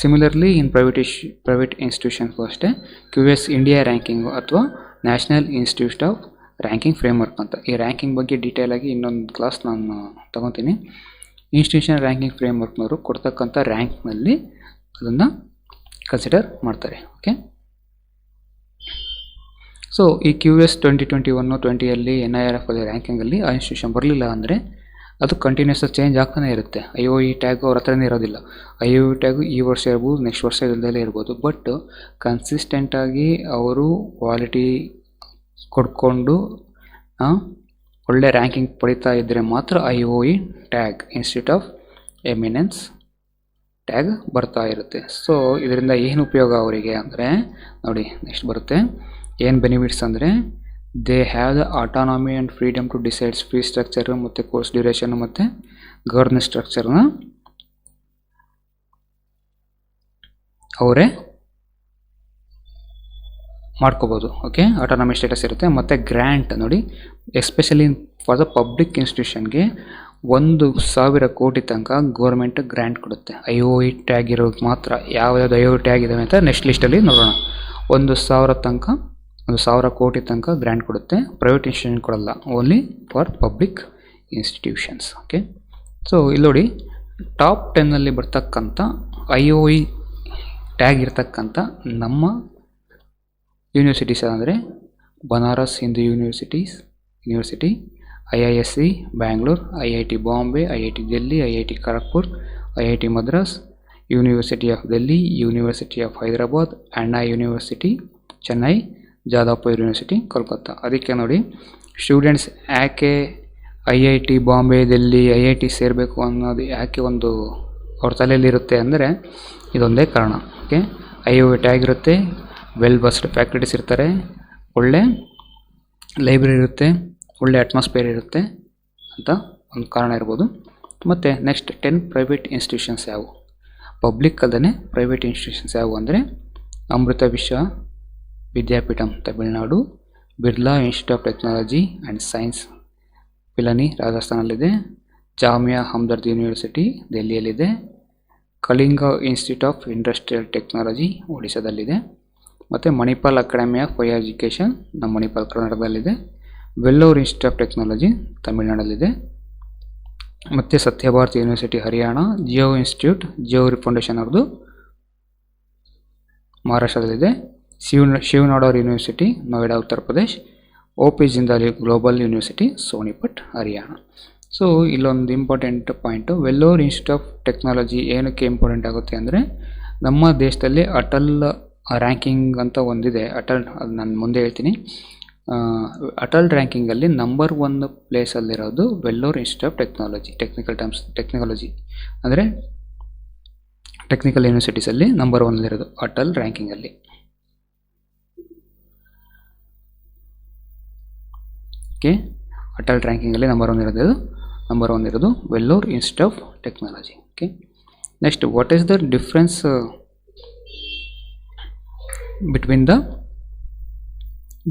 ಸಿಮಿಲರ್ಲಿ ಇನ್ ಪ್ರೈವೇಟ್ ಇನ್ಸ್ಟಿಟ್ಯೂಷನ್ಗೂ ಅಷ್ಟೇ QS ಇಂಡಿಯಾ ರ್ಯಾಂಕಿಂಗು ಅಥವಾ national institute of ranking framework ಅಂತ. ಈ ರ್ಯಾಂಕಿಂಗ್ ಬಗ್ಗೆ ಡೀಟೇಲಾಗಿ ಇನ್ನೊಂದು ಕ್ಲಾಸ್ ನಾನು ತೊಗೊತೀನಿ. ಇನ್ಸ್ಟಿಟ್ಯೂಷನ್ ರ್ಯಾಂಕಿಂಗ್ ಫ್ರೇಮ್ವರ್ಕ್ನವರು ಕೊಡ್ತಕ್ಕಂಥ ರ್ಯಾಂಕ್ನಲ್ಲಿ ಅದನ್ನು ಕನ್ಸಿಡರ್ ಮಾಡ್ತಾರೆ. ಓಕೆ, ಸೊ ಈ QS 2021-20 NIRF ಅಲ್ಲಿ ರ್ಯಾಂಕಿಂಗಲ್ಲಿ ಆ ಇನ್ಸ್ಟಿಟ್ಯೂಷನ್ ಬರಲಿಲ್ಲ ಅಂದರೆ ಅದು ಕಂಟಿನ್ಯೂಸ್ ಚೇಂಜ್ ಆಗ್ತಾನೆ ಇರುತ್ತೆ. IOE ಟ್ಯಾಗ್ ಅವ್ರ ಹತ್ರನೇ ಇರೋದಿಲ್ಲ. IOE ಟ್ಯಾಗು ಈ ವರ್ಷ ಇರ್ಬೋದು, ನೆಕ್ಸ್ಟ್ ವರ್ಷ ಇಲ್ಲದಲ್ಲೇ ಇರ್ಬೋದು. ಬಟ್ ಕನ್ಸಿಸ್ಟೆಂಟಾಗಿ ಅವರು ಕ್ವಾಲಿಟಿ ಕೊಡ್ಕೊಂಡು ಒಳ್ಳೆ ರ್ಯಾಂಕಿಂಗ್ ಪಡಿತಾ ಇದ್ದರೆ ಮಾತ್ರ IOE tag, institute of eminence tag ಬರ್ತಾ ಇರುತ್ತೆ. ಸೊ ಇದರಿಂದ ಏನು ಉಪಯೋಗ ಅವರಿಗೆ ಅಂದರೆ ನೋಡಿ, ನೆಕ್ಸ್ಟ್ ಬರುತ್ತೆ ಏನು ಬೆನಿಫಿಟ್ಸ್ ಅಂದರೆ they have the autonomy and freedom to decides fee structure ಮತ್ತು ಕೋರ್ಸ್ ಡ್ಯೂರೇಷನ್ ಮತ್ತು ಗವರ್ನೆನ್ಸ್ ಸ್ಟ್ರಕ್ಚರ್ನ ಅವರೇ ಮಾಡ್ಕೋಬೋದು. ಓಕೆ, ಆಟಾನಮಿ ಸ್ಟೇಟಸ್ ಇರುತ್ತೆ. ಮತ್ತು ಗ್ರ್ಯಾಂಟ್ ನೋಡಿ, ಎಸ್ಪೆಷಲಿ ಫಾರ್ ದ ಪಬ್ಲಿಕ್ ಇನ್ಸ್ಟಿಟ್ಯೂಷನ್ಗೆ 1,000 ಕೋಟಿ ತನಕ ಗೌರ್ಮೆಂಟ್ ಗ್ರ್ಯಾಂಟ್ ಕೊಡುತ್ತೆ. IOE ಟ್ಯಾಗ್ ಇರೋದು ಮಾತ್ರ. ಯಾವ್ಯಾವ್ದು IOE ಟ್ಯಾಗ್ ಇದಾವೆ ಅಂತ ನೆಕ್ಸ್ಟ್ ಲಿಸ್ಟಲ್ಲಿ ನೋಡೋಣ. 1,000 ಕೋಟಿ ತನಕ ಗ್ರ್ಯಾಂಟ್ ಕೊಡುತ್ತೆ. ಪ್ರೈವೇಟ್ ಇನ್ಸ್ಟಿಟ್ಯೂಷನ್ ಕೊಡಲ್ಲ, only for public institutions. Okay, so ಇಲ್ಲಿ ನೋಡಿ, ಟಾಪ್ 10ನಲ್ಲಿ ಬರ್ತಕ್ಕಂಥ IOE ಟ್ಯಾಗ್ ಇರ್ತಕ್ಕಂಥ ನಮ್ಮ ಯೂನಿವರ್ಸಿಟೀಸ್ ಅಂದರೆ Banaras Hindu university, IISc Bangalore, IIT Bombay, IIT Delhi, IIT Kharagpur, IIT Madras, university of Delhi, university of Hyderabad, ಅಣ್ಣಾ ಯೂನಿವರ್ಸಿಟಿ ಚೆನ್ನೈ, ಜಾದವ್ಪುರ್ ಯೂನಿವರ್ಸಿಟಿ ಕೋಲ್ಕತ್ತಾ. ಅದಕ್ಕೆ ನೋಡಿ, ಸ್ಟೂಡೆಂಟ್ಸ್ ಯಾಕೆ IIT ಬಾಂಬೆ, ದಿಲ್ಲಿ, IIT ಸೇರಬೇಕು ಅನ್ನೋದು ಯಾಕೆ ಒಂದು ಅವ್ರ ತಲೆಯಲ್ಲಿರುತ್ತೆ ಅಂದರೆ ಇದೊಂದೇ ಕಾರಣ. ಓಕೆ, IOE ಟ್ಯಾಗ್ ಇರುತ್ತೆ, ವೆಲ್ ಬಸ್ಡ್ ಫ್ಯಾಕಲ್ಟೀಸ್ ಇರ್ತಾರೆ, ಒಳ್ಳೆ ಲೈಬ್ರರಿ ಇರುತ್ತೆ, ಒಳ್ಳೆ ಅಟ್ಮಾಸ್ಫಿಯರ್ ಇರುತ್ತೆ ಅಂತ ಒಂದು ಕಾರಣ ಇರ್ಬೋದು. ಮತ್ತು ನೆಕ್ಸ್ಟ್ 10 ಪ್ರೈವೇಟ್ ಇನ್ಸ್ಟಿಟ್ಯೂಷನ್ಸ್ ಯಾವುವು, ಪಬ್ಲಿಕ್ ಅಲ್ಲದೇ ಪ್ರೈವೇಟ್ ಇನ್ಸ್ಟಿಟ್ಯೂಷನ್ಸ್ ಯಾವುವು ಅಂದರೆ Amrita Vishwa Vidyapeetham Tamil Nadu, Birla institute of technology and science Pilani ರಾಜಸ್ಥಾನಲ್ಲಿದೆ, ಜಾಮಿಯಾ ಹಮ್ದರ್ದ್ ಯೂನಿವರ್ಸಿಟಿ ದೆಹಲಿಯಲ್ಲಿದೆ, Kalinga institute of industrial technology ಒಡಿಶಾದಲ್ಲಿದೆ, ಮತ್ತು Manipal academy of higher education ನಮ್ಮ ಮಣಿಪಾಲ್ ಕರ್ನಾಟಕದಲ್ಲಿದೆ, ವೆಲ್ಲೋರ್ ಇನ್ಸ್ಟಿಟ್ಯೂಟ್ ಆಫ್ ಟೆಕ್ನಾಲಜಿ ತಮಿಳುನಾಡಲ್ಲಿದೆ, ಮತ್ತು Satyabharati university Haryana, Jio institute Jio foundation ಅವ್ರದ್ದು ಮಹಾರಾಷ್ಟ್ರದಲ್ಲಿದೆ, Shiv Nadar university Noida Uttar Pradesh, OP Jindal global university ಸೋನಿಪಟ್ Haryana. So ಇಲ್ಲೊಂದು important point, Vellore institute of technology ಏನಕ್ಕೆ ಇಂಪಾರ್ಟೆಂಟ್ ಆಗುತ್ತೆ ಅಂದರೆ ನಮ್ಮ ದೇಶದಲ್ಲಿ ಅಟಲ್ ರ್ಯಾಂಕಿಂಗ್ ಅಂತ ಒಂದಿದೆ. ಅಟಲ್, ಅದು ನಾನು ಮುಂದೆ ಹೇಳ್ತೀನಿ. ಅಟಲ್ ರ್ಯಾಂಕಿಂಗಲ್ಲಿ ನಂಬರ್ 1 ಪ್ಲೇಸಲ್ಲಿರೋದು Vellore institute of technology. Technology ಅಂದರೆ ಟೆಕ್ನಿಕಲ್ ಯೂನಿವರ್ಸಿಟೀಸಲ್ಲಿ ನಂಬರ್ 1 ಅಟಲ್ ರ್ಯಾಂಕಿಂಗಲ್ಲಿ. ಓಕೆ, ಅಟಲ್ ರ್ಯಾಂಕಿಂಗಲ್ಲಿ ನಂಬರ್ 1 ಇರೋದು Vellore institute of technology. Okay, next what is the difference between the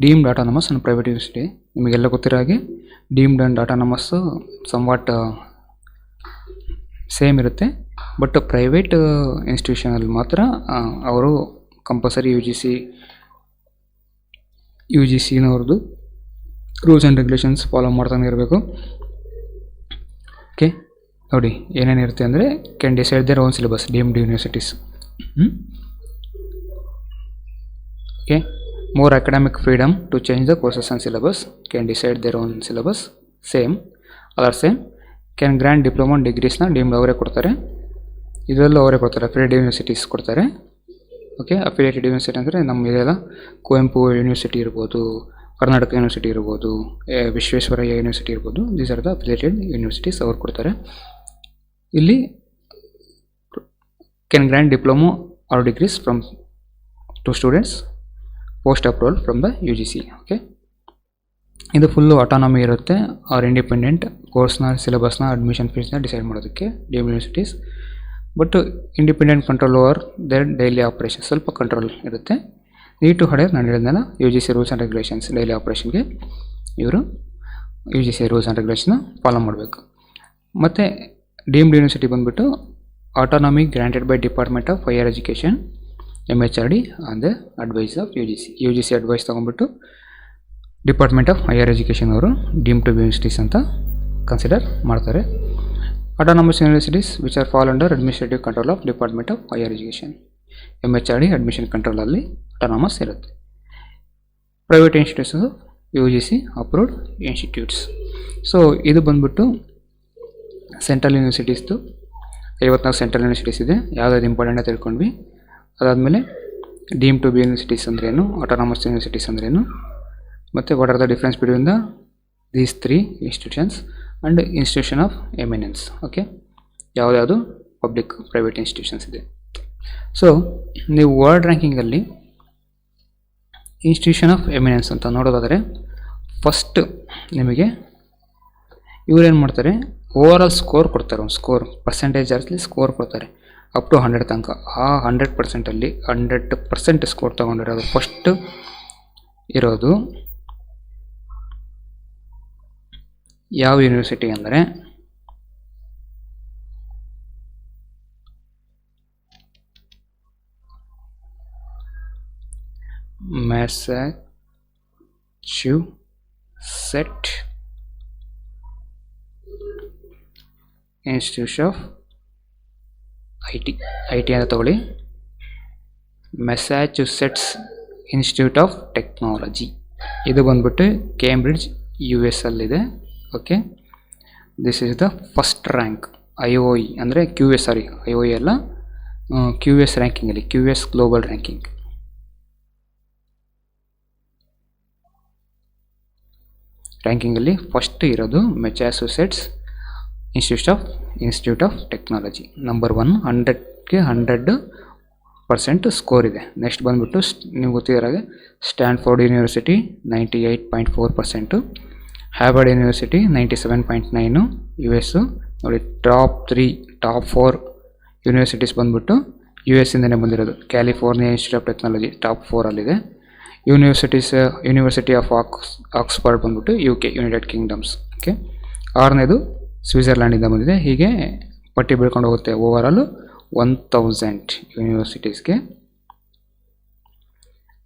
deemed autonomous and private university? ನಿಮಗೆಲ್ಲ ಗೊತ್ತಿರೋ ಹಾಗೆ deemed and autonomous somewhat same ಇರುತ್ತೆ. ಬಟ್ ಪ್ರೈವೇಟ್ ಇನ್ಸ್ಟಿಟ್ಯೂಷನಲ್ಲಿ ಮಾತ್ರ ಅವರು ಕಂಪಲ್ಸರಿ ಯು ಜಿ ಸಿನವ್ರದ್ದು ರೂಲ್ಸ್ ಆ್ಯಂಡ್ ರೆಗ್ಯುಲೇಷನ್ಸ್ ಫಾಲೋ ಮಾಡ್ತಾನೆ ಇರಬೇಕು. ಓಕೆ, ನೋಡಿ ಏನೇನಿರುತ್ತೆ ಅಂದರೆ can decide their own syllabus, deemed universities. Okay, more academic freedom to change the courses and syllabus, can decide their own syllabus, same, can grant diploma and degreesನ deemed ಅವರೇ ಕೊಡ್ತಾರೆ. ಇದರಲ್ಲೂ ಅವರೇ ಕೊಡ್ತಾರೆ, ಅಫಿಲಿಯೇಟೆಡ್ ಯೂನಿವರ್ಸಿಟೀಸ್ ಕೊಡ್ತಾರೆ. Okay, affiliated university ಅಂದರೆ ನಮ್ಮ ಇದೆಲ್ಲ ಕುವೆಂಪು ಯೂನಿವರ್ಸಿಟಿ ಇರ್ಬೋದು, ಕರ್ನಾಟಕ ಯೂನಿವರ್ಸಿಟಿ ಇರ್ಬೋದು, ವಿಶ್ವೇಶ್ವರಯ್ಯ ಯೂನಿವರ್ಸಿಟಿ ಇರ್ಬೋದು, these are the affiliated universities ಅವ್ರು ಕೊಡ್ತಾರೆ. ಇಲ್ಲಿ can grant diploma or degrees from to students post approval from the UGC. Okay, ಇದು ಫುಲ್ಲು ಆಟಾನಮಿ ಇರುತ್ತೆ. ಆರ್ ಇಂಡಿಪೆಂಡೆಂಟ್ ಕೋರ್ಸ್ನ ಸಿಲೆಬಸ್ನ ಅಡ್ಮಿಷನ್ ಫೀಸ್ನ ಡಿಸೈಡ್ ಮಾಡೋದಕ್ಕೆ deemed universities. But independent control over there daily operation, ಸ್ವಲ್ಪ ಕಂಟ್ರೋಲ್ ಇರುತ್ತೆ. ನೀಡ್ ಟು ಹಡರ್ ನಾನು ಹೇಳಿದ್ನಲ್ಲ, UGC rules and regulations daily ಆಪ್ರೇಷನ್ಗೆ ಇವರು UGC ರೂಲ್ಸ್ ಆ್ಯಂಡ್ ರೆಗ್ಯುಲೇಷನ್ನ ಫಾಲೋ ಮಾಡಬೇಕು. ಮತ್ತು ಡೀಮ್ಡ್ ಯೂನಿವರ್ಸಿಟಿ ಬಂದುಬಿಟ್ಟು autonomy granted by department of higher education MHRD on the advice of UGC advice ತೊಗೊಂಡ್ಬಿಟ್ಟು ಡಿಪಾರ್ಟ್ಮೆಂಟ್ ಆಫ್ ಹೈಯರ್ ಎಜುಕೇಷನ್ ಅವರು ಡೀಮ್ ಟು ಯೂನಿವರ್ಸಿಟೀಸ್ ಅಂತ consider ಮಾಡ್ತಾರೆ. Autonomous universities which are fall under administrative control of Department of Higher Education. MHRD admission control ಅಲ್ಲಿ autonomous ಇರುತ್ತೆ. Private institutes UGC approved institutes. So ಇದು ಬಂದ್ಬಿಟ್ಟು central ಯೂನಿವರ್ಸಿಟೀಸ್ದು 54 central universities ಇದೆ. ಯಾವುದಾದ್ರು important ತಿಳ್ಕೊಂಡ್ವಿ. ಅದಾದಮೇಲೆ ಡೀಮ್ ಟು ಬಿ ಯೂನಿವರ್ಸಿಟೀಸ್ ಅಂದ್ರೇನು, autonomous universities ಅಂದ್ರೇನು, ಮತ್ತು what are the difference between the these 3 institutions and institution of eminence. Okay, ಯಾವುದ್ಯಾವುದು ಪಬ್ಲಿಕ್ ಪ್ರೈವೇಟ್ ಇನ್ಸ್ಟಿಟ್ಯೂಷನ್ಸ್ ಇದೆ. ಸೊ ನೀವು ವರ್ಲ್ಡ್ ರ್ಯಾಂಕಿಂಗಲ್ಲಿ ಇನ್ಸ್ಟಿಟ್ಯೂಷನ್ ಆಫ್ ಎಮಿನೆನ್ಸ್ ಅಂತ ನೋಡೋದಾದರೆ ಫಸ್ಟ್ ನಿಮಗೆ ಇವರೇನು ಮಾಡ್ತಾರೆ, ಓವರ್ ಆಲ್ ಸ್ಕೋರ್ ಕೊಡ್ತಾರೆ. ಒಂದು ಸ್ಕೋರ್ ಪರ್ಸೆಂಟೇಜಲ್ಲಿ ಸ್ಕೋರ್ ಕೊಡ್ತಾರೆ ಅಪ್ ಟು 100 ತನಕ. ಆ 100%ಅಲ್ಲಿ 100% ಸ್ಕೋರ್ ತೊಗೊಂಡಿರೋದು ಫಸ್ಟ್ ಇರೋದು ಯಾವ ಯೂನಿವರ್ಸಿಟಿ ಅಂದರೆ Massachusetts institute of I T ಅಂತ ತಗೊಳ್ಳಿ. Massachusetts institute of technology. ಇದು ಬಂದ್ಬಿಟ್ಟು ಕೇಂಬ್ರಿಡ್ಜ್ US ಅಲ್ಲಿದೆ. Okay, this is the first rank IOE ಅಂದರೆ QS, ಸಾರಿ IOE ಅಲ್ಲ, QS ರ್ಯಾಂಕಿಂಗಲ್ಲಿ, QS ಗ್ಲೋಬಲ್ ರ್ಯಾಂಕಿಂಗ್. ರ್ಯಾಂಕಿಂಗಲ್ಲಿ ಫಸ್ಟ್ ಇರೋದು Massachusetts institute of technology. Number 1, 100ಗೆ 100% ಸ್ಕೋರ್ ಇದೆ. ನೆಕ್ಸ್ಟ್ ಬಂದುಬಿಟ್ಟು ನೀವು ಗೊತ್ತಿರೋಗೆ Stanford university 98.4%, Harvard university 97.9 US. ನೋಡಿ, ಟಾಪ್ 4 ಯೂನಿವರ್ಸಿಟೀಸ್ ಬಂದುಬಿಟ್ಟು US ಇಂದನೇ ಬಂದಿರೋದು. California institute of technology top 4ಅಲ್ಲಿದೆ. ಯೂನಿವರ್ಸಿಟಿ ಆಫ್ ಆಕ್ಸ್ಫರ್ಡ್ ಬಂದ್ಬಿಟ್ಟು UK, ಯುನೈಟೆಡ್ ಕಿಂಗ್ಡಮ್ಸ್. ಓಕೆ, 6ನೇದು ಸ್ವಿಟ್ಜರ್ಲ್ಯಾಂಡಿಂದ ಬಂದಿದೆ. ಹೀಗೆ ಪಟ್ಟಿ ಬೆಳ್ಕೊಂಡು ಹೋಗುತ್ತೆ. ಓವರಾಲು 1000 ಯೂನಿವರ್ಸಿಟೀಸ್ಗೆ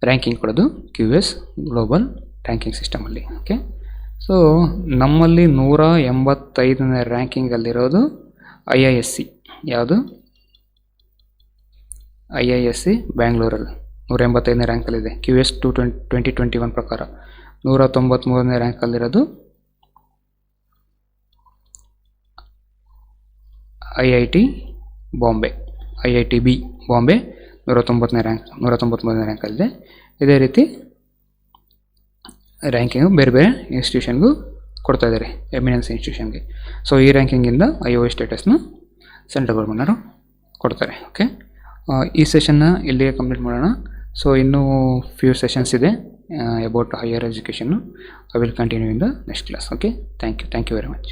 ರ್ಯಾಂಕಿಂಗ್ ಕೊಡೋದು QS ಗ್ಲೋಬಲ್ ರ್ಯಾಂಕಿಂಗ್ ಸಿಸ್ಟಮಲ್ಲಿ. ಓಕೆ, ಸೊ ನಮ್ಮಲ್ಲಿ 185ನೇ ರ್ಯಾಂಕಿಂಗಲ್ಲಿರೋದು IISc. ಯಾವುದು? IISc ಬ್ಯಾಂಗ್ಳೂರಲ್ಲಿ 185ನೇ ರ್ಯಾಂಕಲ್ಲಿದೆ. QS 2021 ಪ್ರಕಾರ 193ನೇ ರ್ಯಾಂಕಲ್ಲಿರೋದು IIT ಬಾಂಬೆ, IITB ಬಾಂಬೆ 193ನೇ ರ್ಯಾಂಕಲ್ಲಿದೆ. ಇದೇ ರೀತಿ ರ್ಯಾಂಕಿಂಗು ಬೇರೆ ಬೇರೆ ಇನ್ಸ್ಟಿಟ್ಯೂಷನ್ಗೂ ಕೊಡ್ತಾ ಇದ್ದಾರೆ, ಎಮಿನೆನ್ಸ್ ಇನ್ಸ್ಟಿಟ್ಯೂಷನ್ಗೆ. ಸೊ ಈ ರ್ಯಾಂಕಿಂಗಿಂದ IOE ಸ್ಟೇಟಸ್ನ ಸೆಂಟ್ರಲ್ ಗೌರ್ಮೆಂಟರು ಕೊಡ್ತಾರೆ. ಓಕೆ, ಈ ಸೆಷನ್ನ ಇಲ್ಲಿಗೆ ಕಂಪ್ಲೀಟ್ ಮಾಡೋಣ. ಸೊ ಇನ್ನೂ ಫ್ಯೂ ಸೆಷನ್ಸ್ ಇದೆ ಅಬೌಟ್ ಹೈಯರ್ ಎಜುಕೇಷನ್ನು. I will continue in the next class. Okay, thank you very much.